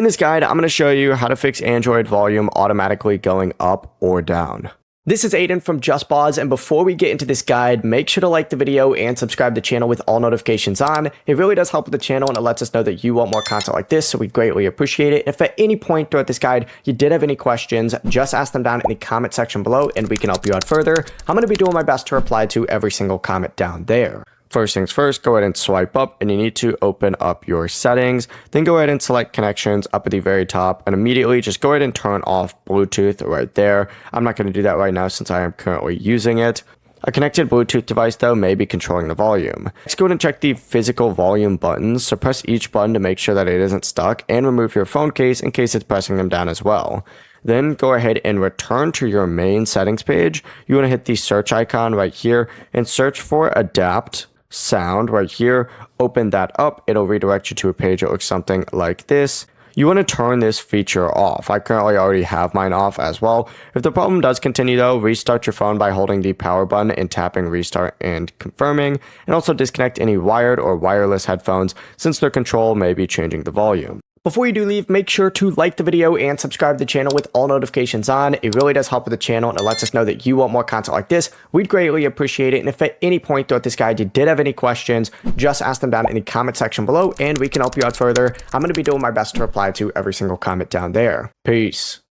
In this guide, I'm going to show you how to fix Android volume automatically going up or down. This is Aiden from JustPause, and before we get into this guide, make sure to like the video and subscribe to the channel with all notifications on. It really does help with the channel, and it lets us know that you want more content like this, so we greatly appreciate it. If at any point throughout this guide you did have any questions, just ask them down in the comment section below, and we can help you out further. I'm going to be doing my best to reply to every single comment down there. First things first, go ahead and swipe up, and you need to open up your settings. Then go ahead and select connections up at the very top, and immediately just go ahead and turn off Bluetooth right there. I'm not going to do that right now since I am currently using it. A connected Bluetooth device, though, may be controlling the volume. Next, go ahead and check the physical volume buttons. So press each button to make sure that it isn't stuck, and remove your phone case in case it's pressing them down as well. Then go ahead and return to your main settings page. You want to hit the search icon right here and search for Adapt Sound right here. Open that up. It'll redirect you to a page that looks something like this. You want to turn this feature off. I currently already have mine off as well. If the problem does continue though, restart your phone by holding the power button and tapping restart and confirming, and also disconnect any wired or wireless headphones since their control may be changing the volume. Before you do leave, make sure to like the video and subscribe to the channel with all notifications on. It really does help with the channel, and it lets us know that you want more content like this. We'd greatly appreciate it. And if at any point throughout this guide you did have any questions, just ask them down in the comment section below, and we can help you out further. I'm going to be doing my best to reply to every single comment down there. Peace.